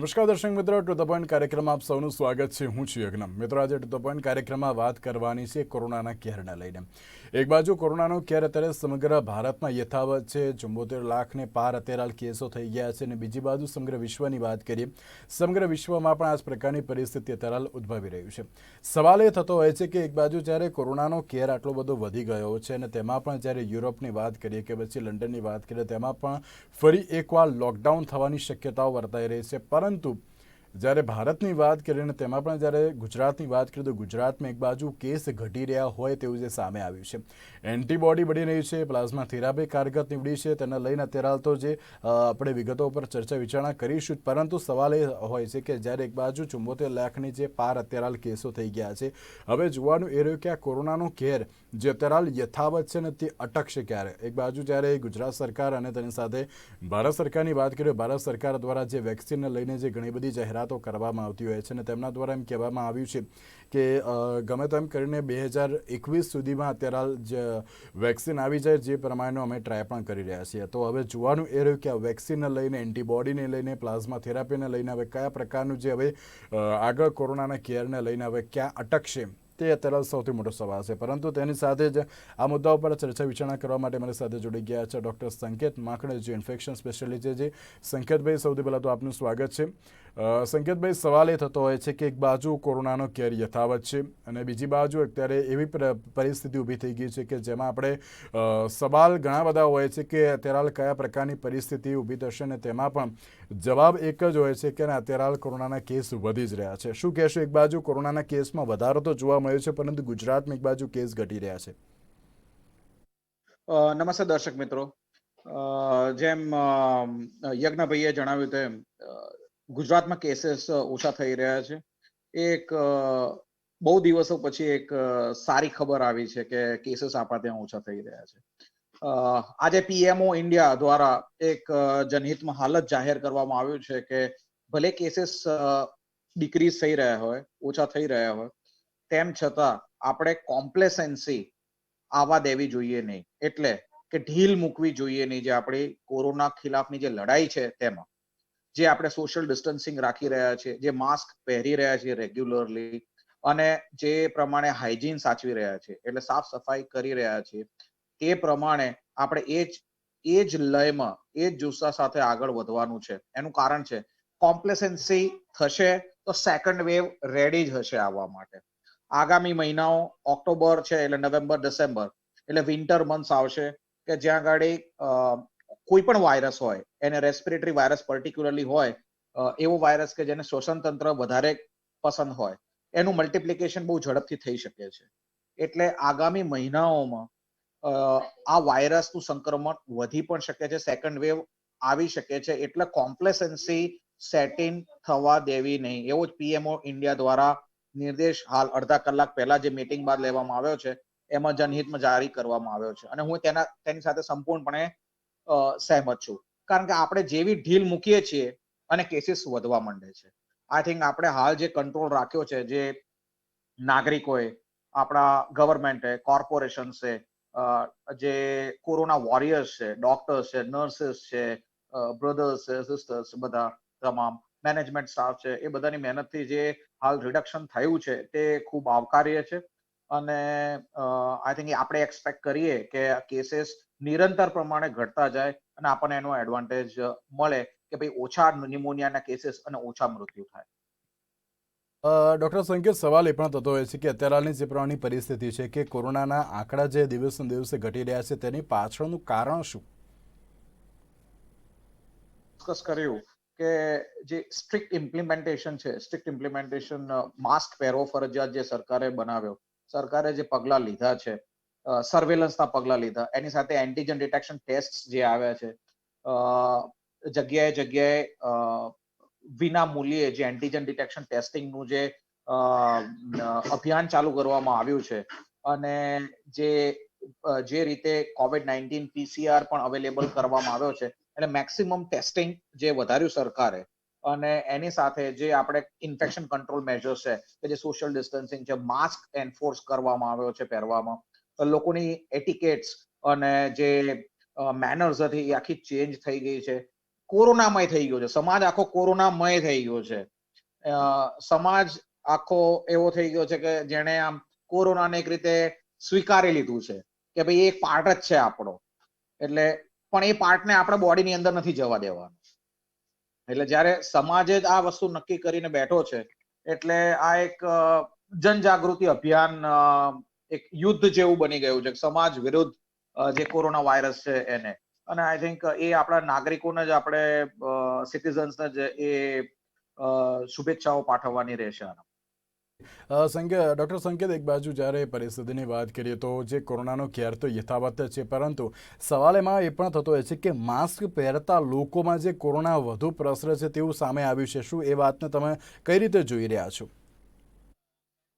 નમસ્કાર દર્શક મિત્રો, ટુ ધ પોઈન્ટ કાર્યક્રમમાં આપ સૌનું સ્વાગત છે. હું છું યજ્ઞ. મિત્રો, આજે ટુ ધ પોઈન્ટ કાર્યક્રમમાં વાત કરવાની છે કોરોનાના કેરને લઈને. એક બાજુ કોરોનાનો કેર અત્યારે સમગ્ર ભારતમાં યથાવત છે, 74 લાખને પાર અત્યારે હાલ કેસો થઈ ગયા છે, અને બીજી બાજુ સમગ્ર વિશ્વની વાત કરીએ, સમગ્ર વિશ્વમાં પણ આ જ પ્રકારની પરિસ્થિતિ અત્યારે હાલ ઉદ્ભવી રહ્યું છે. સવાલ એ થતો હોય છે કે એક બાજુ જ્યારે કોરોનાનો કેર આટલો બધો વધી ગયો છે, અને તેમાં પણ જ્યારે યુરોપની વાત કરીએ કે પછી લંડનની વાત કરીએ, તેમાં પણ ફરી એકવાર લોકડાઉન થવાની શક્યતાઓ વર્તાઈ રહી છે. પરંતુ જ્યારે ભારતની વાત કરીએ અને તેમાં પણ જ્યારે ગુજરાતની વાત કરીએ તો ગુજરાતમાં એક બાજુ કેસ ઘટી રહ્યા હોય તેવું જે સામે આવ્યું છે. એન્ટીબોડી બની રહી છે, પ્લાઝમા થેરાપી કારગત નીવડી છે, તેને લઈને અત્યારે હાલ તો જે આપણે વિગતો ઉપર ચર્ચા વિચારણા કરીશું. પરંતુ સવાલ એ હોય છે કે જ્યારે એક બાજુ 74 લાખની જે પાર અત્યારે હાલ કેસો થઈ ગયા છે, હવે જોવાનું એ રહ્યું કે આ કોરોનાનો કેર જે અત્યારે હાલ યથાવત છે ને તે અટકશે ક્યારે. એક બાજુ જ્યારે ગુજરાત સરકાર અને તેની સાથે ભારત સરકારની વાત કરીએ, ભારત સરકાર દ્વારા જે વેક્સિનને લઈને જે ઘણી બધી જાહેરાતો કરવામાં આવતી હોય છે, અને તેમના દ્વારા એમ કહેવામાં આવ્યું છે કે ગમે તેમ કરીને 2021 સુધીમાં અત્યારે હાલ જે વેક્સિન આવી જાય, જે પ્રમાણેનો અમે ટ્રાય પણ કરી રહ્યા છીએ. તો હવે જોવાનું એ રહ્યું કે આ વેક્સિનને લઈને, એન્ટીબોડીને લઈને, પ્લાઝમા થેરાપીને લઈને હવે કયા પ્રકારનું જે હવે આગળ કોરોનાના કેરને લઈને હવે ક્યાં અટકશે, તે અત્યારે સૌથી મોટો સવાલ છે. પરંતુ તેની સાથે જ આ મુદ્દા ઉપર ચર્ચા વિચારણા કરવા માટે મારી સાથે જોડી ગયા છે ડૉક્ટર સંકેત માખણે, જે ઇન્ફેક્શન સ્પેશિયાલિસ્ટ છે. સંકેતભાઈ, સૌથી પહેલાં તો આપનું સ્વાગત છે. સંકેતભાઈ, સવાલ એ થતો હોય છે કે એક બાજુ કોરોનાનો કેર યથાવત છે, અને બીજી બાજુ અત્યારે એવી પરિસ્થિતિ ઊભી થઈ ગઈ છે કે જેમાં આપણે સવાલ ઘણા બધા હોય છે કે અત્યારે હાલ કયા પ્રકારની પરિસ્થિતિ ઊભી થશે, અને તેમાં પણ જવાબ એક જ હોય છે કે અત્યારે હાલ કોરોનાના કેસ વધી જ રહ્યા છે. શું કહેશો? એક બાજુ કોરોનાના કેસમાં વધારો તો જોવા મળ્યો છે, પરંતુ ગુજરાતમાં એક બાજુ કેસ ઘટી રહ્યા છે. નમસ્તે દર્શક મિત્રો. જેમ યજ્ઞભાઈએ જણાવ્યું તેમ ગુજરાતમાં કેસીસ ઓછા થઈ રહ્યા છે. એક બહુ દિવસો પછી એક સારી ખબર આવી છે કે કેસીસ આપણા ત્યાં ઓછા થઈ રહ્યા છે. આજે પીએમઓ ઇન્ડિયા દ્વારા એક જનહિતમાં હાલત જાહેર કરવામાં આવ્યું છે કે ભલે કેસીસ ડિક્રીઝ થઈ રહ્યા હોય, ઓછા થઈ રહ્યા હોય, તેમ છતાં આપણે કોમ્પ્લેસન્સી આવવા દેવી જોઈએ નહીં. એટલે કે ઢીલ મૂકવી જોઈએ નહીં. જે આપણી કોરોના ખિલાફની જે લડાઈ છે તેમાં જે આપણે સોશિયલ ડિસ્ટન્સિંગ રાખી રહ્યા છીએ, જે માસ્ક પહેરી રહ્યા છીએ રેગ્યુલરલી, અને જે પ્રમાણે હાઇજીન સાચવી રહ્યા છીએ, એટલે સાફ સફાઈ કરી રહ્યા છીએ, તે પ્રમાણે આપણે એ જ લયમાં, એ જ જુસ્સા સાથે આગળ વધવાનું છે. એનું કારણ છે કોમ્પ્લેસન્સી થશે તો સેકન્ડ વેવ રેડી જ હશે આવવા માટે. આગામી મહિનાઓ ઓક્ટોબર છે એટલે નવેમ્બર, ડિસેમ્બર એટલે વિન્ટર મંથ્સ આવશે કે જ્યાં ગાડી કોઈ પણ વાયરસ હોય, એને રેસ્પિરેટરી વાયરસ પર્ટિક્યુલરલી હોય, એવો વાયરસ કે જેને શ્વસન તંત્ર વધારે પસંદ હોય, એનું મલ્ટિપ્લિકેશન બહુ ઝડપથી થઈ શકે છે. એટલે આગામી મહિનાઓમાં આ વાયરસનું સંક્રમણ વધી પણ શકે છે, સેકન્ડ વેવ આવી શકે છે. એટલે કોમ્પ્લેસન્સી સેટિંગ થવા દેવી નહીં, એવો જ પીએમઓ ઇન્ડિયા દ્વારા નિર્દેશ હાલ અડધા કલાક પહેલા જે મીટિંગ બાદ લેવામાં આવ્યો છે એમાં જનહિતમાં જારી કરવામાં આવ્યો છે. અને હું તેની સાથે સંપૂર્ણપણે સહેમત છું. કારણ કે આપણે જેવી ઢીલ મૂકીએ છીએ અને કેસીસ વધવા માંડે છે. આઈ થિંક આપણે હાલ જે કંટ્રોલ રાખ્યો છે, જે નાગરિકોએ, આપણા ગવર્મેન્ટે, કોર્પોરેશન છે, જે કોરોના વોરિયર્સ છે, ડોક્ટર્સ છે, નર્સિસ છે, બ્રધર્સ છે, સિસ્ટર્સ, બધા તમામ મેનેજમેન્ટ સ્ટાફ છે, એ બધાની મહેનતથી જે હાલ રિડક્શન થયું છે તે ખૂબ આવકાર્ય છે. અને આઈ થિંક આપણે એક્સપેક્ટ કરીએ કે કેસીસ નિરંતર પ્રમાણે ઘટતા જાય અને આપણને એનો એડવાન્ટેજ મળે કે ભાઈ ઓછા ન્યુમોનિયાના કેસીસ અને ઓછા મૃત્યુ થાય. ડૉક્ટર સંકેત, સવાલ એ પણ થતો હોય છે કે અત્યારે હાલની જે પ્રમાણેની પરિસ્થિતિ છે કે કોરોનાના આંકડા જે દિવસે દિવસે ઘટી રહ્યા છે, તેની પાછળનું કારણ શું? ડિસ્કસ કર્યું કે જે સ્ટ્રિક્ટ ઇમ્પ્લિમેન્ટેશન છે, સ્ટ્રિક્ટ ઇમ્પ્લિમેન્ટેશન, માસ્ક પહેરવો ફરજિયાત જે સરકારે બનાવ્યો, સરકારે જે પગલાં લીધા છે, સર્વેલન્સના પગલાં લીધા, એની સાથે એન્ટીજન ડિટેક્શન ટેસ્ટ જે આવ્યા છે, જગ્યાએ જગ્યાએ વિના મૂલ્યે જે એન્ટીજન ડિટેક્શન ટેસ્ટિંગનું જે અભિયાન ચાલુ કરવામાં આવ્યું છે, અને જે રીતે COVID-19 PCR પણ અવેલેબલ કરવામાં આવ્યો છે, એટલે મેક્સિમમ ટેસ્ટિંગ જે વધાર્યું સરકારે, અને એની સાથે જે આપણે ઇન્ફેક્શન કંટ્રોલ મેજર્સ છે, કે જે સોશિયલ ડિસ્ટન્સિંગ છે, માસ્ક એન્ફોર્સ કરવામાં આવ્યો છે પહેરવામાં, લોકોની એટિકેટ્સ અને જે મેનર્સ હતી એ આખી ચેન્જ થઈ ગઈ છે. કોરોનામય થઈ ગયો છે, સમાજ આખો કોરોનામય થઈ ગયો છે. સમાજ આખો એવો થઈ ગયો છે કે જેણે આમ કોરોનાને એક રીતે સ્વીકારી લીધું છે કે ભાઈ એક પાર્ટ જ છે આપણો. એટલે પણ એ પાર્ટને આપણે બોડીની અંદર નથી જવા દેવાનો. એટલે જ્યારે સમાજે જ આ વસ્તુ નક્કી કરીને બેઠો છે, એટલે આ એક જનજાગૃતિ અભિયાન, એક યુદ્ધ જેવું બની ગયું છે સમાજ વિરુદ્ધ જે કોરોના વાયરસ છે એને. અને આઈ થિંક એ આપણા નાગરિકોને જ આપણે સિટીઝન્સને જ એ શુભેચ્છાઓ પાઠવવાની રહેશે. ડૉક્ટર સંકેત, એક બાજુ જ્યારે પરિસ્થિતિની વાત કરીએ તો જે કોરોનાનો કેર તો યથાવત છે, પરંતુ સવાલ એમાં એ પણ થતો હોય છે કે માસ્ક પહેરતા લોકોમાં જે કોરોના વધુ પ્રસરે છે તેવું સામે આવ્યું છે. શું એ વાતને તમે કઈ રીતે જોઈ રહ્યા છો?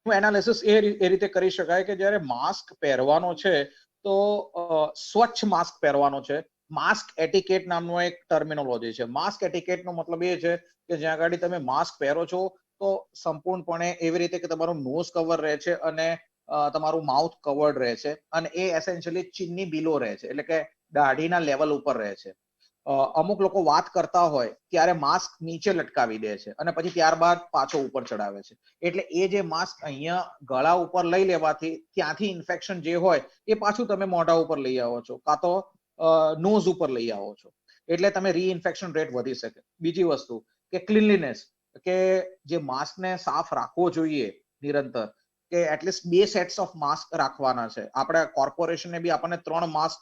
એનાલિસિસ એ રીતે કરી શકાય કે જ્યારે માસ્ક પહેરવાનો છે તો સ્વચ્છ માસ્ક પહેરવાનો છે. માસ્ક એટિકેટ નામનો એક ટર્મિનોલોજી છે. માસ્ક એટિકેટનો મતલબ એ છે કે જ્યાં આગળ તમે માસ્ક પહેરો છો તો સંપૂર્ણપણે એવી રીતે કે તમારું નોઝ કવર રહે છે અને તમારું માઉથ કવર્ડ રહે છે, અને એ એસેન્શિયલી ચીનની બિલો રહે છે, એટલે કે દાઢીના લેવલ ઉપર રહે છે. અમુક લોકો વાત કરતા હોય ત્યારે માસ્ક નીચે લટકાવી દે છે અને પછી ત્યારબાદ પાછો ઉપર ચડાવે છે. એટલે એ જે માસ્ક અહીંયા ગળા ઉપર લઈ લેવાથી ત્યાંથી ઇન્ફેક્શન જે હોય એ પાછું તમે મોઢા ઉપર લઈ આવો છો, કાં તો નોઝ ઉપર લઈ આવો છો. એટલે તમે રીઇન્ફેક્શન રેટ વધી શકે. બીજી વસ્તુ કે ક્લીનલીનેસ, કે જે માસ્કને સાફ રાખવો જોઈએ નિરંતર, કે એટલીસ્ટ 2 સેટ્સ ઓફ માસ્ક રાખવાના છે. આપણે કોર્પોરેશને બી આપણને 3 માસ્ક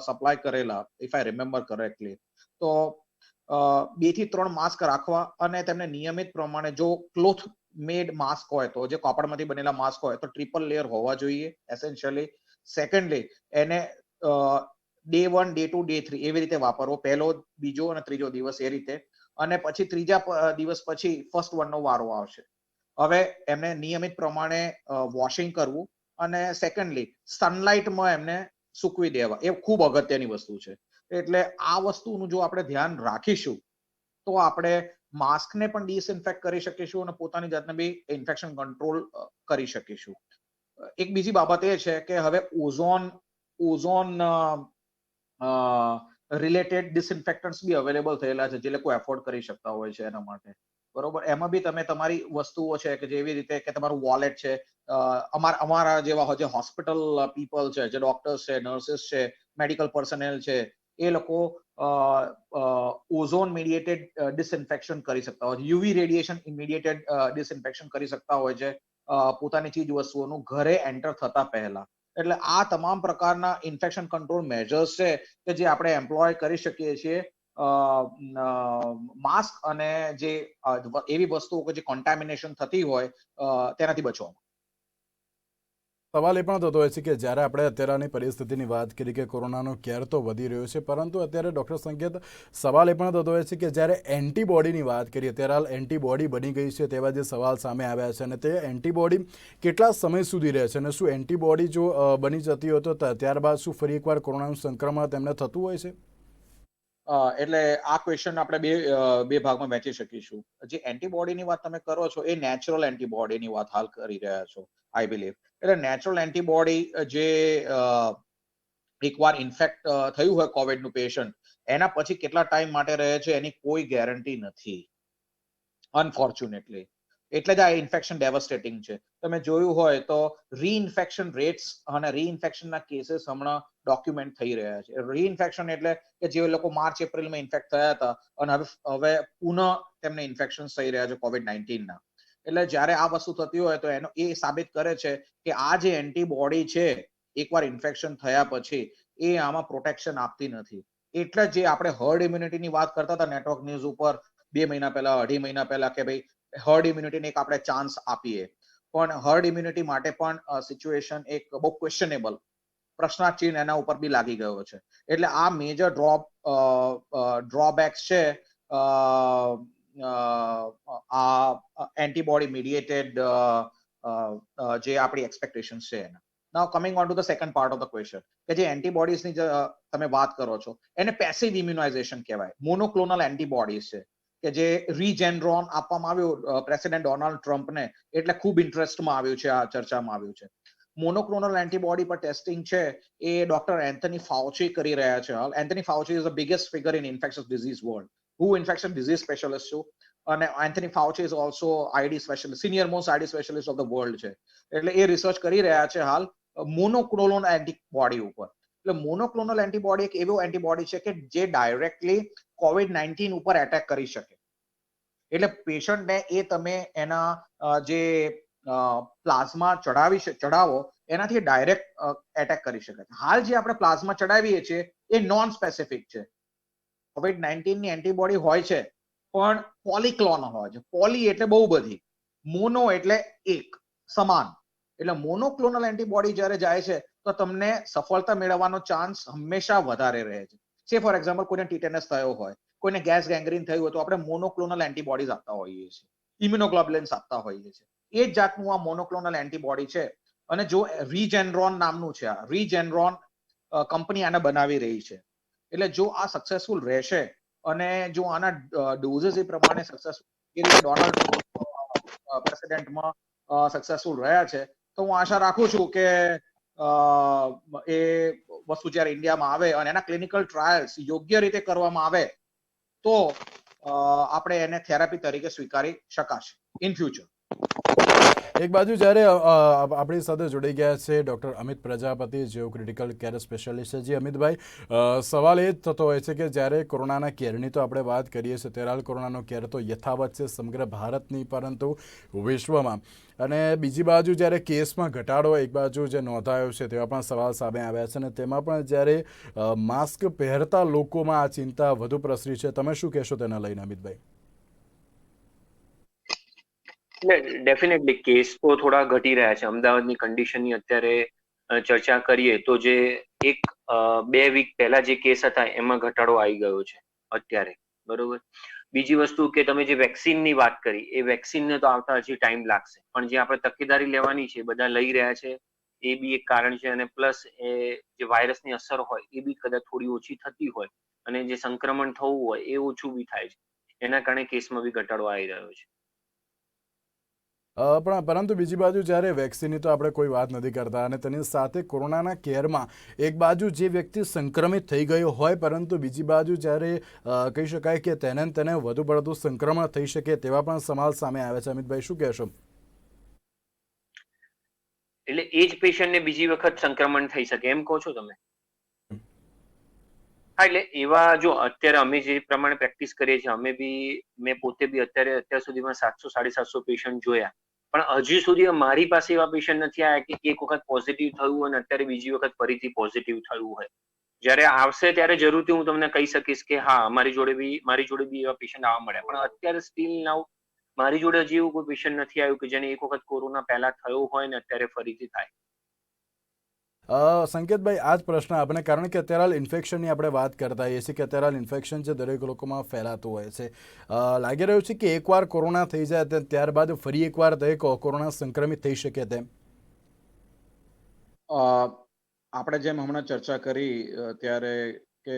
સપ્લાય કરેલા, ઇફ આઈ રિમેમ્બર કરેક્ટલી. તો 2 થી 3 માસ્ક રાખવા, અને તેમને નિયમિત પ્રમાણે જો ક્લોથ મેડ માસ્ક હોય તો, જે કાપડમાંથી બનેલા માસ્ક હોય તો ટ્રિપલ લેયર હોવા જોઈએ એસેન્શિયલી. સેકન્ડલી, એને ડે 1, ડે 2, ડે 3 એવી રીતે વાપરવો, પહેલો, બીજો અને ત્રીજો દિવસ એ રીતે. અને પછી ત્રીજા દિવસ પછી ફર્સ્ટ વનનો વારો આવશે. હવે એમને નિયમિત પ્રમાણે વોશિંગ કરવું, અને સેકન્ડલી સનલાઇટમાં એમને સૂકવી દેવા, એ ખૂબ અગત્યની વસ્તુ છે. એટલે આ વસ્તુનું જો આપણે ધ્યાન રાખીશું તો આપણે માસ્કને પણ ડિસઇન્ફેક્ટ કરી શકીશું અને પોતાની જાતને બી ઇન્ફેક્શન કંટ્રોલ કરી શકીશું. એક બીજી બાબત એ છે કે હવે ઓઝોન રિલેટેડ ડિસઇન્ફેક્ટન્ટ્સ બી અવેલેબલ થયેલા છે, જે લોકો એફોર્ડ કરી શકતા હોય છે એના માટે. બરોબર, એમાં બી તમે તમારી વસ્તુઓ છે કે જેવી રીતે કે તમારું વોલેટ છે, અમારા જેવા જે હોસ્પિટલ પીપલ છે, જે ડોક્ટર્સ છે, નર્સિસ છે, મેડિકલ પર્સનેલ છે, એ લોકો ઓઝોન મીડિયેટેડ ડિસઇન્ફેક્શન કરી શકતા હોય છે, યુવી રેડિયેશન ઇમિડિયેટેડ ડિસઇન્ફેક્શન કરી શકતા હોય છે પોતાની ચીજ વસ્તુઓનું ઘરે એન્ટર થતા પહેલા. એટલે આ તમામ પ્રકારના ઇન્ફેક્શન કંટ્રોલ મેજર્સ છે કે જે આપણે એમ્પ્લોય કરી શકીએ છીએ માસ્ક અને જે એવી વસ્તુઓ કે જે કોન્ટામિનેશન થતી હોય તેનાથી બચવામાં. સવાલ એ પણ થતો હોય છે કે જ્યારે આપણે અત્યારની પરિસ્થિતિની વાત કરી કે કોરોનાનો કેર તો વધી રહ્યો છે, પરંતુ અત્યારે ડૉક્ટર સંકેત, સવાલ એ પણ થતો હોય છે કે જ્યારે એન્ટીબોડીની વાત કરીએ ત્યારે હાલ એન્ટીબોડી બની ગઈ છે તેવા જે સવાલ સામે આવ્યા છે, અને તે એન્ટીબોડી કેટલા સમય સુધી રહે છે, અને શું એન્ટીબોડી જો બની જતી હોય તો ત્યારબાદ શું ફરી એકવાર કોરોનાનું સંક્રમણ તેમને થતું હોય છે? એટલે આ ક્વેશ્ચન આપણે બે ભાગમાં વહેંચી શકીશું. જે એન્ટીબોડીની વાત તમે કરો છો એ નેચરલ એન્ટીબોડીની વાત હાલ કરી રહ્યા છો, આઈ બિલીવ. એટલે નેચરલ એન્ટીબોડી જે એકવાર ઇન્ફેક્ટ થયું હોય કોવિડનું પેશન્ટ, એના પછી કેટલા ટાઈમ માટે રહે છે એની કોઈ ગેરંટી નથી, અનફોર્ચ્યુનેટલી. એટલે જ આ ઇન્ફેક્શન ડેવસ્ટેટિંગ છે. તમે જોયું હોય તો રીઇન્ફેક્શન રેટ્સ અને રીઇન્ફેક્શનના કેસીસ હમણાં ડોક્યુમેન્ટ થઈ રહ્યા છે. રીઇન્ફેક્શન એટલે કે જે લોકો માર્ચ એપ્રિલમાં ઇન્ફેક્ટ થયા હતા અને હવે પુનઃ તેમને ઇન્ફેક્શન થઈ રહ્યા છે કોવિડ-19ના. એટલે જ્યારે આ વસ્તુ થતી હોય તો એનો એ સાબિત કરે છે કે આ જે એન્ટીબોડી છે એકવાર ઇન્ફેક્શન થયા પછી એ આમાં પ્રોટેક્શન આપતી નથી. એટલે જે આપણે હર્ડ ઇમ્યુનિટીની વાત કરતા હતા નેટવર્ક ન્યૂઝ ઉપર 2 મહિના પહેલા, 2.5 મહિના પહેલા, કે ભાઈ હર્ડ ઇમ્યુનિટીને એક આપણે ચાન્સ આપીએ, પણ હર્ડ ઇમ્યુનિટી માટે પણ સિચ્યુએશન એક બહુ ક્વેશ્ચનેબલ, પ્રશ્નાર્થ એના ઉપર બી લાગી ગયો છે. એટલે આ મેજર ડ્રોબેક્સ છે આ એન્ટીબોડી મીડિયેટેડ જે આપણી એક્સપેક્ટેશન છે એના. Now coming on to the second part of the question, કે જે એન્ટીબોડીઝની તમે વાત કરો છો એને પેસિવ ઇમ્યુનાઇઝેશન કહેવાય. મોનોક્લોનલ એન્ટીબોડીઝ છે કે જે રીજેનરોન આપવામાં આવ્યું પ્રેસિડેન્ટ ડોનાલ્ડ ટ્રમ્પને, એટલે ખૂબ ઇન્ટરેસ્ટમાં આવ્યું છે, આ ચર્ચામાં આવ્યું છે. મોનોક્લોનલ એન્ટીબોડી પર ટેસ્ટિંગ છે એ ડોક્ટર એન્થની ફાઉચી કરી રહ્યા છે. Anthony Fauci is the biggest figure in infectious disease world. હું ઇન્ફેક્શન ડિઝીઝ સ્પેશિયલિસ્ટ છું અને Anthony Fauci is also ID specialist, senior most ID specialist of the world છે. એટલે એ રિસર્ચ કરી રહ્યા છે હાલ મોનોક્લોનલ એન્ટીબોડી ઉપર. એટલે મોનોક્લોનલ એન્ટીબોડી એક એવો એન્ટીબોડી છે કે જે ડાયરેક્ટલી COVID-19 ઉપર એટેક કરી શકે. એટલે પેશન્ટને એ તમે એના જે પ્લાઝમા ચડાવો એનાથી ડાયરેક્ટ એટેક કરી શકે. હાલ જે આપણે પ્લાઝમા ચડાવીએ છીએ એ નોન સ્પેસિફિક છે. COVID-19 ની એન્ટીબોડી હોય છે પણ પોલીક્લોનલ હોય છે. પોલી એટલે બહુ બધી, મોનો એટલે એક, સમાન. એટલે મોનોક્લોનલ એન્ટીબોડી જ્યારે જાય છે તો તમને સફળતા મેળવવાનો ચાન્સ હંમેશા વધારે રહે છે. સે ફોર એક્ઝામ્પલ કોઈને ટીટેનસ થયો હોય, કોઈને ગેસ ગેંગ્રીન થયું હોય તો આપણે મોનોક્લોનલ એન્ટીબોડીઝ આપતા હોઈએ છીએ, ઇમ્યુનોગ્લોબ્યુલિન્સ આપતા હોઈએ છીએ. એ જ જાતનું આ મોનોક્લોનલ એન્ટીબોડી છે. અને જો રીજેનરોન નામનું છે, આ રીજેનરોન કંપની આને બનાવી રહી છે. એટલે જો આ સક્સેસફુલ રહેશે અને જો આના ડોઝેસ એ પ્રમાણે સક્સેસફુલ એ રીતે ડોનાલ્ડ પ્રેસિડેન્ટમાં સક્સેસફુલ રહ્યા છે તો હું આશા રાખું છું કે એ વસ્તુ જ્યારે ઇન્ડિયામાં આવે અને એના ક્લિનિકલ ટ્રાયલ્સ યોગ્ય રીતે કરવામાં આવે તો આપણે એને થેરાપી તરીકે સ્વીકારી શકાશે ઇન ફ્યુચર. એક બાજુ જ્યારે આપણી સાથે જોડાઈ ગયા છે ડૉક્ટર અમિત પ્રજાપતિ, જેઓ ક્રિટિકલ કેર સ્પેશિયાલિસ્ટ છે. જી અમિતભાઈ, સવાલ એ જ થતો હોય છે કે જ્યારે કોરોનાના કેરની તો આપણે વાત કરીએ છીએ, ત્યારે હાલ કોરોનાનો કેર તો યથાવત છે સમગ્ર ભારતની પરંતુ વિશ્વમાં. અને બીજી બાજુ જ્યારે કેસમાં ઘટાડો એક બાજુ જે નોંધાયો છે તેવા પણ સવાલ સામે આવ્યા છે અને તેમાં પણ જ્યારે માસ્ક પહેરતા લોકોમાં આ ચિંતા વધુ પ્રસરી છે. તમે શું કહેશો તેના લઈને અમિતભાઈ? એટલે ડેફિનેટલી કેસ તો થોડા ઘટી રહ્યા છે. અમદાવાદની કન્ડિશનની અત્યારે ચર્ચા કરીએ તો જે 1-2 વીક પહેલા જે કેસ હતા એમાં ઘટાડો આવી ગયો છે અત્યારે, બરોબર. બીજી વસ્તુ કે તમે જે વેક્સિનની વાત કરી, એ વેક્સિનને તો આવતા હજી ટાઈમ લાગશે, પણ જે આપણે તકેદારી લેવાની છે બધા લઈ રહ્યા છે, એ બી એક કારણ છે. અને પ્લસ એ જે વાયરસની અસર હોય એ બી કદાચ થોડી ઓછી થતી હોય અને જે સંક્રમણ થવું હોય એ ઓછું બી થાય છે. એના કારણે કેસમાં બી ઘટાડો આવી રહ્યો છે. પરંતુ બીજી બાજુ જ્યારે વેક્સિનની તો આપણે કોઈ વાત નથી કરતા અને તેની સાથે કોરોનાના કેરમાં એક બાજુ જે વ્યક્તિ સંક્રમિત થઈ ગયો હોય પરંતુ બીજી બાજુ જ્યારે કહી શકાય કે તેને વધુ પડતું સંક્રમણ થઈ શકે તેવા પણ સવાલ સામે આવે છે. અમિતભાઈ, શું કહેશો? એટલે એ જ પેશન્ટને બીજી વખત સંક્રમણ થઈ શકે એમ કહો છો તમે? હા, એટલે એવા જો અત્યારે અમે જે પ્રમાણે પ્રેક્ટિસ કરીએ છીએ, મેં પોતે બી અત્યાર સુધીમાં 700-750 પેશન્ટ જોયા, પણ હજી સુધી મારી પાસે એવા પેશન્ટ નથી આવ્યા કે એક વખત પોઝિટિવ થયું અને અત્યારે બીજી વખત ફરીથી પોઝિટિવ થયું હોય. જ્યારે આવશે ત્યારે જરૂરથી હું તમને કહી શકીશ કે હા, મારી જોડે બી એવા પેશન્ટ આવવા મળ્યા, પણ અત્યારે સ્ટીલ નાઉ મારી જોડે હજી એવું કોઈ પેશન્ટ નથી આવ્યું કે જેને એક વખત કોરોના પહેલા થયો હોય ને અત્યારે ફરીથી થાય. સંકેતભાઈ, આ જ પ્રશ્ન આપણે, કારણ કે અત્યારે હાલ ઇન્ફેક્શનની આપણે વાત કરતા હોઈએ છીએ કે અત્યારે હાલ ઇન્ફેક્શન છે દરેક લોકોમાં ફેલાતું હોય છે. લાગી રહ્યું છે કે એકવાર કોરોના થઈ જાય ત્યારબાદ ફરી એકવાર દરેક કોરોના સંક્રમિત થઈ શકે તેમ? આપણે જેમ હમણાં ચર્ચા કરી ત્યારે કે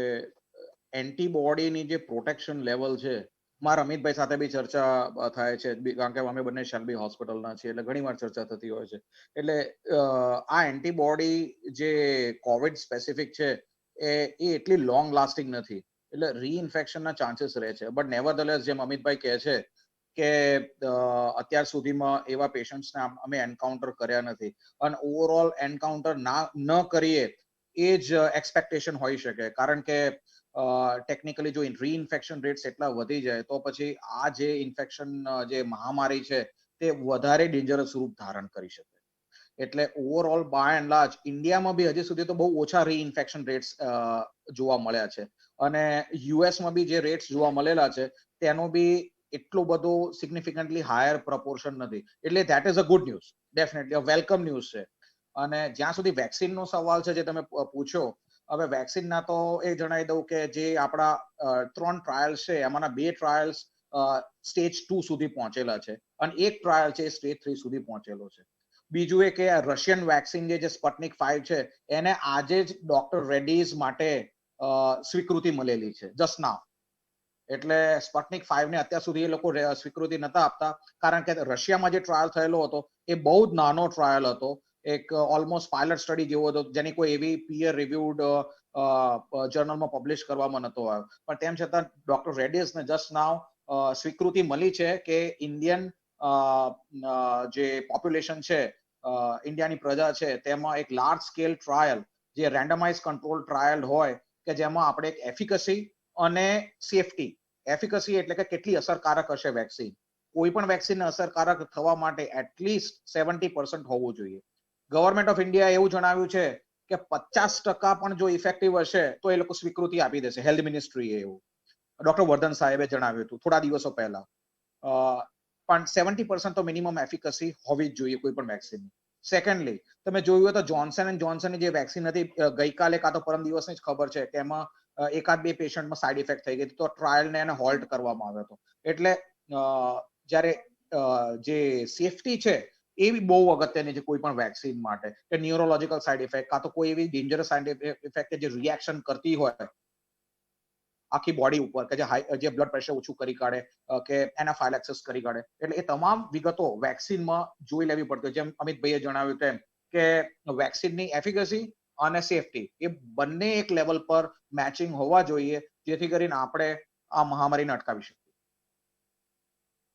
એન્ટીબોડીની જે પ્રોટેક્શન લેવલ છે, મારા અમિતભાઈ સાથે બી ચર્ચા થાય છે, કારણ કે અમે બંને શેલ્બી હોસ્પિટલના છીએ એટલે ઘણી વાર ચર્ચા થતી હોય છે. એટલે આ એન્ટીબોડી જે કોવિડ સ્પેસિફિક છે એ એટલી લોંગ લાસ્ટિંગ નથી, એટલે રીઇન્ફેક્શનના ચાન્સીસ રહે છે. બટ નેવરધેલેસ જેમ અમિતભાઈ કહે છે કે અત્યાર સુધીમાં એવા પેશન્ટ્સને અમે એન્કાઉન્ટર કર્યા નથી અને ઓવરઓલ એન્કાઉન્ટર ન કરીએ એ જ એક્સપેક્ટેશન હોઈ શકે, કારણ કે ટેકનિકલી જો રીઇન્ફેક્શન રેટ્સ એટલા વધી જાય તો પછી આ જે ઇન્ફેક્શન જે મહામારી છે તે વધારે ડેન્જરસ રૂપ ધારણ કરી શકે. એટલે ઓવરઓલ બાય એન્ડ લાર્જ ઇન્ડિયામાં બી હજી સુધી તો બહુ ઓછા રીઇન્ફેક્શન રેટ્સ જોવા મળ્યા છે અને યુએસમાં બી જે રેટ્સ જોવા મળેલા છે તેનો બી એટલો બધો સિગ્નિફિકન્ટલી હાયર પ્રપોર્શન નથી. એટલે that is a good news, definitely welcome news છે. અને જ્યાં સુધી વેક્સિનનો સવાલ છે જે તમે પૂછ્યો, હવે વેક્સિનના તો એ જણાવી દઉં કે જે આપણા 3 ટ્રાયલ્સ છે એમાંના 2 ટ્રાયલ્સ સ્ટેજ 2 સુધી પહોંચેલા છે અને એક ટ્રાયલ છે સ્ટેજ 3 સુધી પહોંચેલો છે. બીજું એ કે રશિયન વેક્સિન જે સ્પુટનિક 5 છે એને આજે જ ડોક્ટર રેડ્ડીઝ માટે સ્વીકૃતિ મળેલી છે જસ્ટ નાવ. એટલે સ્પુટનિક 5 ને અત્યાર સુધી એ લોકો સ્વીકૃતિ નતા આપતા કારણ કે રશિયામાં જે ટ્રાયલ થયેલો હતો એ બહુ જ નાનો ટ્રાયલ હતો, એક ઓલમોસ્ટ પાયલટ સ્ટડી જેવો હતો, જેની કોઈ એવી પીયર રિવ્યુડ જર્નલમાં પબ્લિશ કરવામાં નતો આવ્યો, પણ તેમ છતાં ડોક્ટર રેડ્ડીસને જસ્ટ નાવ સ્વીકૃતિ મળી છે કે ઇન્ડિયન જે પોપ્યુલેશન છે, ઇન્ડિયાની પ્રજા છે, તેમાં એક લાર્જ સ્કેલ ટ્રાયલ, જે રેન્ડમાઇઝ કંટ્રોલ ટ્રાયલ હોય કે જેમાં આપણે એક એફિકસી અને સેફટી, એફિકસી એટલે કે કેટલી અસરકારક હશે વેક્સિન, કોઈ પણ વેક્સિન અસરકારક થવા માટે એટલીસ્ટ 70% હોવું જોઈએ. ગવર્મેન્ટ ઓફ ઇન્ડિયા એવું જણાવ્યું છે કે 50% પણ જો ઇફેક્ટિવ હશે તો એ લોકો સ્વીકૃતિ આપી દેશે. હેલ્થ મિનિસ્ટ્રીએ એવું ડોક્ટર વર્ધન સાહેબે જણાવ્યું હતું થોડા દિવસો પહેલા. પણ 70% તો મિનિમમ એફિકસી હોવી જ જોઈએ કોઈ પણ વેક્સિનની. સેકન્ડલી, તમે જોયું હોય તો જોન્સન એન્ડ જોન્સનની જે વેક્સિન હતી, ગઈકાલે કાં તો પરમ દિવસની જ ખબર છે કે એમાં એકાદ બે પેશન્ટમાં સાઇડ ઇફેક્ટ થઈ ગઈ, તો ટ્રાયલને એને હોલ્ટ કરવામાં આવ્યો હતો. એટલે જ્યારે જે સેફટી છે એ બી બહુ અગત્યની છે કોઈ પણ વેક્સિન માટે, કે ન્યુરોલોજીકલ સાઇડ ઇફેક્ટ કાં તો કોઈ એવી ડેન્જરસ સાઇડ ઇફેક્ટ જે રિએક્શન કરતી હોય આખી બોડી ઉપર, કે જે બ્લડ પ્રેશર ઓછું કરી કાઢે, કે એનાફાઇલેક્સિસ કરી કાઢે, એટલે એ તમામ વિગતો વેક્સિનમાં જોઈ લેવી પડતી. જેમ અમિતભાઈએ જણાવ્યું તેમ કે વેક્સિનની એફિકસી અને સેફટી એ બંને એક લેવલ પર મેચિંગ હોવા જોઈએ, જેથી કરીને આપણે આ મહામારીને અટકાવી શકીએ.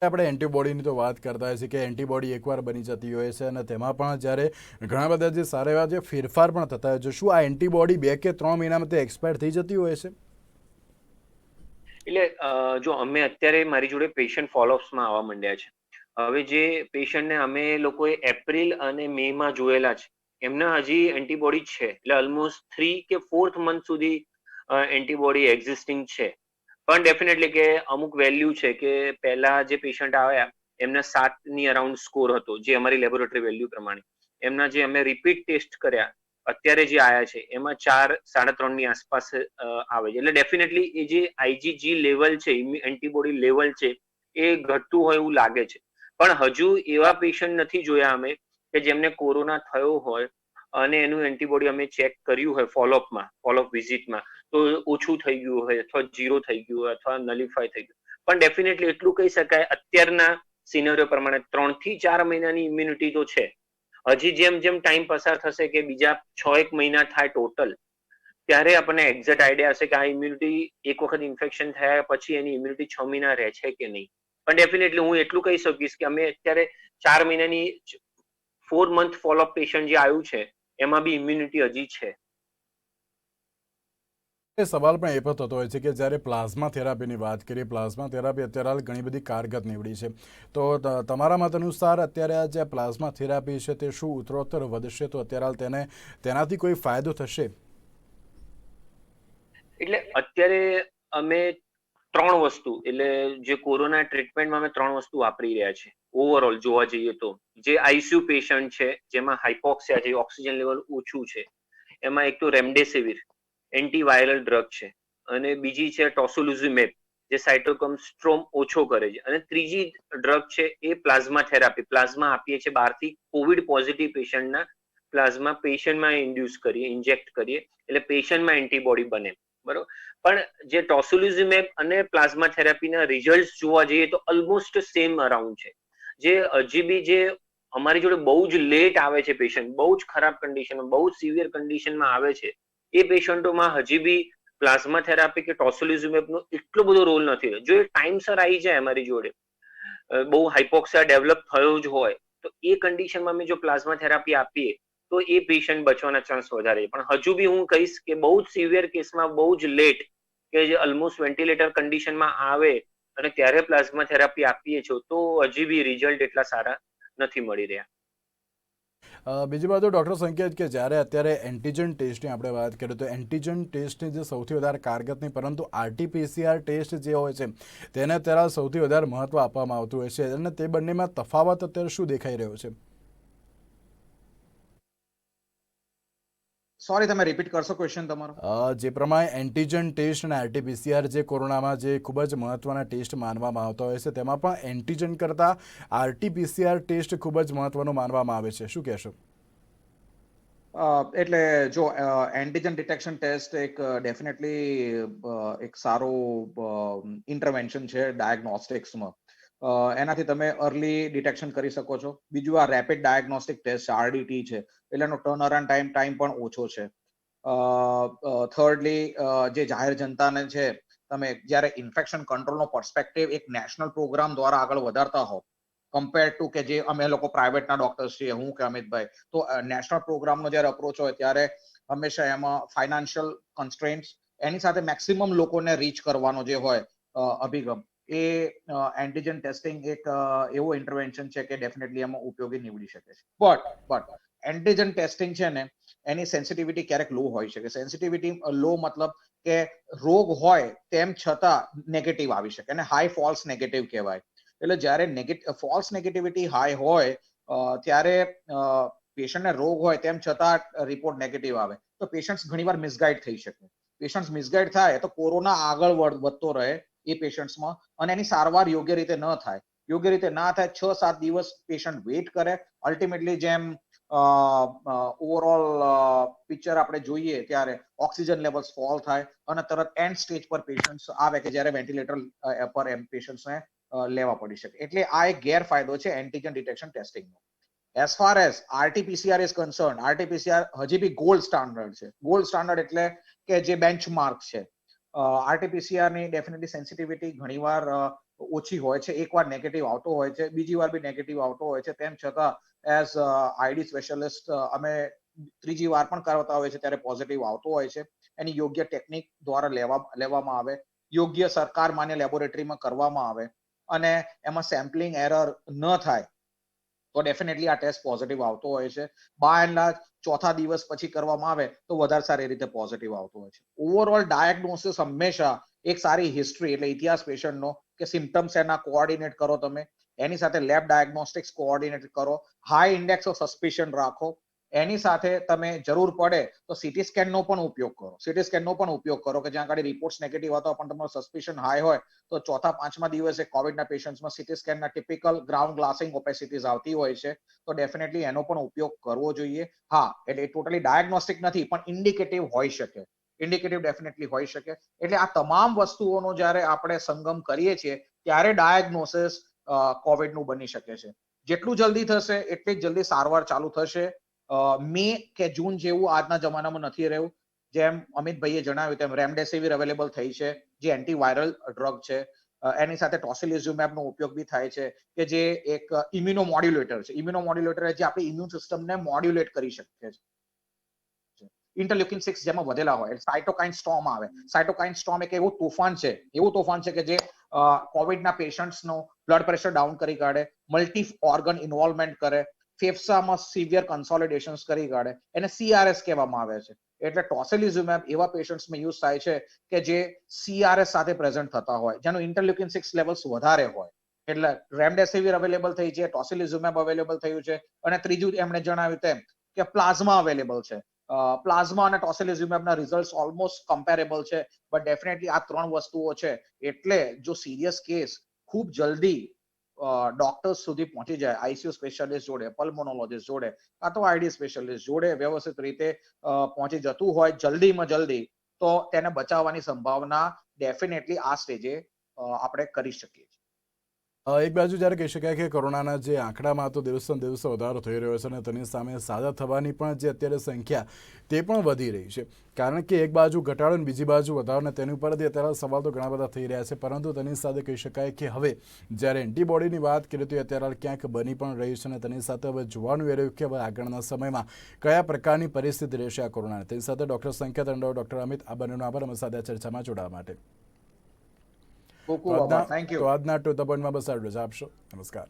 આપણે એન્ટીબોડીની તો વાત કરતા હોય છે કે એન્ટીબોડી એકવાર બની જતી હોય છે અને તેમાં પણ જ્યારે ઘણા બધા જે સારા એવા જે ફેરફાર પણ થતા હોય છે, શું આ એન્ટીબોડી 2 કે 3 મહિનામાં તે એક્સપાયર થઈ જતી હોય છે? એટલે જો અમે અત્યારે મારી જોડે પેશન્ટ ફોલોઅપ્સમાં આવવા માંડ્યા છે. હવે જે પેશન્ટને અમે લોકોએ એપ્રિલ અને મે માં જોયેલા છે, એમના હજી એન્ટીબોડી છે, એટલે ઓલમોસ્ટ 3 કે 4th મંથ સુધી એન્ટીબોડી એક્ઝિસ્ટિંગ છે. પણ ડેફિનેટલી કે અમુક વેલ્યુ છે કે પહેલા જે પેશન્ટ આવ્યા એમના 7ની અરાઉન્ડ સ્કોર હતો, જે અમારી લેબોરેટરી વેલ્યુ પ્રમાણે. એમના જે અમે રિપીટ ટેસ્ટ કર્યા અત્યારે જે આયા છે એમાં 4, 3.5ની આસપાસ આવે છે. એટલે ડેફિનેટલી એ જે આઈજીજી લેવલ છે, એન્ટીબોડી લેવલ છે, એ ઘટતું હોય એવું લાગે છે. પણ હજુ એવા પેશન્ટ નથી જોયા અમે કે જેમને કોરોના થયો હોય અને એનું એન્ટીબોડી અમે ચેક કર્યું હોય ફોલોઅપ વિઝિટમાં, તો ઓછું થઈ ગયું હોય અથવા 0 થઈ ગયું હોય અથવા નલિફાય થઈ ગયું. પણ ડેફિનેટલી એટલું કહી શકાય અત્યારના સિનેરિયો પ્રમાણે 3 થી 4 મહિનાની ઇમ્યુનિટી તો છે. હજી જેમ જેમ ટાઈમ પસાર થશે કે બીજા 6-1 મહિના થાય ટોટલ, ત્યારે આપણને એક્ઝેક્ટ આઈડિયા હશે કે આ ઇમ્યુનિટી એક વખત ઇન્ફેક્શન થયા પછી એની ઇમ્યુનિટી 6 મહિના રહે છે કે નહીં. પણ ડેફિનેટલી હું એટલું કહી શકીશ કે અમે અત્યારે 4 મહિનાની 4 મંથ ફોલોઅપ પેશન્ટ જે આવ્યું છે એમાં બી ઇમ્યુનિટી હજી છે. એ સવાલ પણ એ પણ થતો હોય છે કે જ્યારે પ્લાઝમા થેરાપીની વાત કરીએ, પ્લાઝમા થેરાપી અત્યારે હાલ ઘણી બધી કારગત નીવડી છે, તો તમારા મત અનુસાર અત્યારે આ જે પ્લાઝમા થેરાપી છે તે શું ઉત્તરોત્તર વધશે, તો અત્યારે હાલ તેનાથી કોઈ ફાયદો થશે? એટલે અત્યારે અમે 3 વસ્તુ, એટલે જે કોરોના ટ્રીટમેન્ટમાં અમે 3 વસ્તુ વાપરી રહ્યા છે ઓવરઓલ જોવા જઈએ તો. જે આઈસીયુ પેશન્ટ છે જેમાં હાઇપોક્સિયા છે, ઓક્સિજન લેવલ ઓછું છે, એમાં એક તો રેમડેસિવિર એન્ટીવાયરલ ડ્રગ છે, અને બીજી છે ટોસિલિઝુમેબ જે સાઇટોકિન સ્ટ્રોમ ઓછો કરે છે, અને ત્રીજી ડ્રગ છે એ પ્લાઝમા થેરાપી. પ્લાઝમા આપીએ છીએ બહારથી કોવિડ પોઝિટિવ પેશન્ટના પ્લાઝમા પેશન્ટમાં ઇન્ડ્યુસ કરીએ, ઇન્જેક્ટ કરીએ, એટલે પેશન્ટમાં એન્ટીબોડી બને. બરોબર. પણ જે ટોસિલિઝુમેબ અને પ્લાઝમા થેરાપીના રિઝલ્ટ જોવા જઈએ તો ઓલમોસ્ટ સેમ અરાઉન્ડ છે. જે હજી બી જે અમારી જોડે બહુ જ લેટ આવે છે પેશન્ટ, બહુ જ ખરાબ કન્ડિશનમાં, બહુ જ સિવિયર કન્ડિશનમાં આવે છે, એ પેશન્ટોમાં હજી બી પ્લાઝમા થેરાપી કે ટોસિલિઝુમેબનો એટલો બધો રોલ નથી. જો એ ટાઈમસર આવી જાય અમારી જોડે, બહુ હાઇપોક્સિયા ડેવલપ થયો જ હોય, તો એ કન્ડિશનમાં અમે જો પ્લાઝમા થેરાપી આપીએ તો એ પેશન્ટ બચવાના ચાન્સ વધારે. પણ હજુ બી હું કહીશ કે બહુ જ સિવિયર કેસમાં બહુ જ લેટ, કે જે ઓલમોસ્ટ વેન્ટિલેટર કન્ડિશનમાં આવે અને ત્યારે પ્લાઝમા થેરાપી આપીએ છો, તો હજી બી રિઝલ્ટ એટલા સારા નથી મળી રહ્યા. બીજી બાજુ ડૉક્ટર સંકેત, કે જ્યારે અત્યારે એન્ટીજન ટેસ્ટની આપણે વાત કરીએ તો એન્ટીજન ટેસ્ટની જે સૌથી વધારે કારગત નહીં, પરંતુ આરટીપીસીઆર ટેસ્ટ જે હોય છે તેને અત્યારે સૌથી વધારે મહત્વ આપવામાં આવતું હોય છે, અને તે બંનેમાં તફાવત અત્યારે શું દેખાઈ રહ્યો છે? સોરી, તમે રિપીટ કરશો ક્વેશ્ચન તમારો? જે પ્રમાણે એન્ટીજન ટેસ્ટ અને આરટીપીસીઆર જે કોરોનામાં જે ખૂબ જ મહત્વના ટેસ્ટ માનવામાં આવતા હોય છે, તેમાં પણ એન્ટીજન કરતાં આરટીપીસીઆર ટેસ્ટ ખૂબ જ મહત્વનો માનવામાં આવે છે, શું કહેશો? એટલે જો એન્ટીજન ડિટેક્શન ટેસ્ટ એક ડેફિનેટલી એક સારું ઇન્ટરવેન્શન છે ડાયગ્નોસ્ટિક્સમાં. એનાથી તમે અર્લી ડિટેક્શન કરી શકો છો. બીજું આ રેપિડ ડાયગ્નોસ્ટિક ટેસ્ટ આરડીટી છે, એટલે એનો ટર્ન અરાઉન્ડ ટાઈમ પણ ઓછો છે. થર્ડલી જે જાહેર જનતાને છે તમે જ્યારે ઇન્ફેક્શન કંટ્રોલનો પર્સપેક્ટિવ એક નેશનલ પ્રોગ્રામ દ્વારા આગળ વધારતા હો કમ્પેર ટુ કે જે અમે લોકો પ્રાઇવેટના ડોક્ટર્સ છીએ, હું કે અમિતભાઈ, તો નેશનલ પ્રોગ્રામનો જ્યારે અપ્રોચ હોય ત્યારે હંમેશા એમાં ફાઇનાન્શિયલ કન્સ્ટ્રેન્ટ્સ એની સાથે મેક્સિમમ લોકોને રીચ કરવાનો જે હોય અભિગમ એ એન્ટીજન ટેસ્ટિંગ એક એવો ઇન્ટરવેન્શન છે કે ડેફિનેટલી એમાં ઉપયોગી નીવડી શકે છે. બટ એન્ટીજન ટેસ્ટિંગ છે ને એની સેન્સિટિવિટી ક્યારેક લો હોઈ શકે. સેન્સિટિવિટી લો મતલબ કે રોગ હોય તેમ છતાં નેગેટિવ આવી શકે અને હાઈ ફોલ્સ નેગેટિવ કહેવાય. એટલે જ્યારે ફોલ્સ નેગેટિવિટી હાઈ હોય ત્યારે પેશન્ટને રોગ હોય તેમ છતાં રિપોર્ટ નેગેટિવ આવે તો પેશન્ટ ઘણીવાર મિસગાઈડ થઈ શકે. પેશન્ટ મિસગાઈડ થાય તો કોરોના આગળ વધતો રહે એ પેશન્ટ્સમાં અને એની સારવાર યોગ્ય રીતે ન થાય. યોગ્ય રીતે ના થાય 6-7 દિવસ પેશન્ટ વેઇટ કરે. અલ્ટિમેટલી જેમ ઓવરઓલ પિક્ચર આપણે જોઈએ ત્યારે ઓક્સિજન લેવલ્સ ફોલ થાય અને તરત એન્ડ સ્ટેજ પર પેશન્ટ્સ આવે કે જ્યારે વેન્ટિલેટર પર એમ પેશન્ટ્સને લેવા પડી શકે. એટલે આ એક ગેરફાયદો છે એન્ટીજન ડિટેક્શન ટેસ્ટિંગનો. As far as RT-PCR is concern, RT-PCR હજી બી ગોલ્ડ સ્ટાન્ડર્ડ છે. ગોલ્ડ સ્ટાન્ડર્ડ એટલે કે જે બેન્ચમાર્ક છે. RT-PCR ની ડેફિનેટલી સેન્સિટિવિટી ઘણીવાર ઓછી હોય છે. એકવાર નેગેટિવ આવતો હોય છે, બીજી વાર બી નેગેટિવ આવતો હોય છે. તેમ છતાં એઝ આઈડી સ્પેશિયાલિસ્ટ અમે ત્રીજી વાર પણ કરાવતા હોય છે ત્યારે પોઝિટિવ આવતો હોય છે. એની યોગ્ય ટેકનિક દ્વારા લેવામાં આવે, યોગ્ય સરકાર માન્ય લેબોરેટરીમાં કરવામાં આવે અને એમાં સેમ્પલિંગ એરર ન થાય તો ડેફિનેટલી આ ટેસ્ટ પોઝિટિવ આવતો હોય છે. બાય એન્ડ લાર્જ ચોથા દિવસ પછી કરવામાં આવે તો વધારે સારી રીતે પોઝિટિવ આવતો હોય છે. ઓવરઓલ ડાયગ્નોસિસ હંમેશા એક સારી હિસ્ટ્રી એટલે ઇતિહાસ પેશન્ટનો કે સિમ્ટમ્સ એના કોઓર્ડિનેટ કરો તમે, એની સાથે લેબ ડાયગ્નોસ્ટિક્સ કોઓર્ડિનેટ કરો, હાઈ ઇન્ડેક્સ ઓફ સસ્પિશન રાખો, એની સાથે તમે જરૂર પડે તો સીટી સ્કેનનો પણ ઉપયોગ કરો. સીટી સ્કેનનો પણ ઉપયોગ કરો કે જ્યાં આગળ રિપોર્ટ્સ નેગેટિવ આવતા પણ તમારો સસ્પિશન હાઈ હોય તો ચોથા પાંચમા દિવસે કોવિડના પેશન્ટ્સમાં સીટી સ્કેનના ટિપિકલ ગ્રાઉન્ડ ગ્લાસિંગ ઓપેસિટીઝ આવતી હોય છે તો ડેફિનેટલી એનો પણ ઉપયોગ કરવો જોઈએ. હા, એટલે ટોટલી ડાયગ્નોસ્ટિક નથી પણ ઇન્ડિકેટિવ હોઈ શકે. ઇન્ડિકેટિવ ડેફિનેટલી હોઈ શકે. એટલે આ તમામ વસ્તુઓનો જ્યારે આપણે સંગમ કરીએ છીએ ત્યારે ડાયગ્નોસિસ કોવિડનું બની શકે છે. જેટલું જલ્દી થશે એટલી જ જલ્દી સારવાર ચાલુ થશે. મે કે જૂન જેવું આજના જમાનામાં નથી રહ્યું. જેમ અમિતભાઈએ જણાવ્યું તેમ રેમડેસિવિર અવેલેબલ થઈ છે જે એન્ટીવાયરલ ડ્રગ છે. એની સાથે ટોસિલિઝુમેબનો ઉપયોગ બી થાય છે કે જે એક ઇમ્યુનોમોડ્યુલેટર છે. ઇમ્યુનોમોડ્યુલેટર જે આપણી ઇમ્યુન સિસ્ટમને મોડ્યુલેટ કરી શકે છે. ઇન્ટરલ્યુકિન 6 જેમાં વધેલા હોય સાયટોકાઇન સ્ટોર્મ આવે. સાયટોકાઇન સ્ટોર્મ એક એવું તોફાન છે કે જે કોવિડના પેશન્ટ્સનો બ્લડ પ્રેશર ડાઉન કરી કાઢે, મલ્ટી ઓર્ગન ઇન્વોલ્વમેન્ટ કરે, ફેફસામાં સિવિયર કન્સોલિડેશન્સ કરી કાઢે. એને CRS કહેવામાં આવે છે. એટલે ટોસિલિઝુમેબ એવા પેશન્ટ્સમાં યુઝ થાય છે કે જે CRS સાથે પ્રેઝન્ટ થતા હોય, જેનું ઇન્ટરલ્યુકિન 6 લેવલ્સ વધારે હોય. એટલે રેમડેસિવિર અવેલેબલ થઈ છે, ટોસિલિઝુમેબ અવેલેબલ થયું છે અને ત્રીજું એમણે જણાવ્યું તેમ કે પ્લાઝમા અવેલેબલ છે. પ્લાઝમા અને ટોસિલિઝુમેબના રિઝલ્ટ્સ ઓલમોસ્ટ કમ્પેરેબલ છે બટ ડેફિનેટલી આ ત્રણ વસ્તુઓ છે એટલે જો સિરિયસ કેસ ખૂબ જલ્દી ડોક્ટર્સ સુધી પહોંચી જાય, આઈસીયુ સ્પેશિયાલિસ્ટ જોડે, પલ્મોનોલોજીસ્ટ જોડે કાં તો આઈડી સ્પેશિયાલિસ્ટ જોડે વ્યવસ્થિત રીતે પહોંચી જતું હોય જલ્દીમાં જલ્દી તો તેને બચાવવાની સંભાવના ડેફિનેટલી આ સ્ટેજે આપણે કરી શકીએ છીએ. એક બાજુ જ્યારે કહી શકાય કે કોરોનાના જે આંકડામાં તો દિવસે દિવસે વધારો થઈ રહ્યો છે અને તેની સામે સાજા થવાની પણ જે અત્યારે સંખ્યા તે પણ વધી રહી છે. કારણ કે એક બાજુ ઘટાડો અને બીજી બાજુ વધારો ને તેની ઉપરથી અત્યારે સવાલ તો ઘણા બધા થઈ રહ્યા છે. પરંતુ તેની સાથે કહી શકાય કે હવે જ્યારે એન્ટીબોડીની વાત કરીએ તો અત્યારે ક્યાંક બની પણ રહી છે અને તેની સાથે હવે જોવાનું એ રહ્યું કે હવે આગળના સમયમાં કયા પ્રકારની પરિસ્થિતિ રહેશે આ કોરોનાની. તેની સાથે ડૉક્ટર સંકેત અને ડૉક્ટર અમિત આ બંનેનો આભાર અમે સાથે આ ચર્ચામાં જોડાવા માટે. ખૂબ ખૂબ આભાર. Thank you. તો આજના ટુ ધ પોઈન્ટમાં બસ આટલું જ આપશો. નમસ્કાર.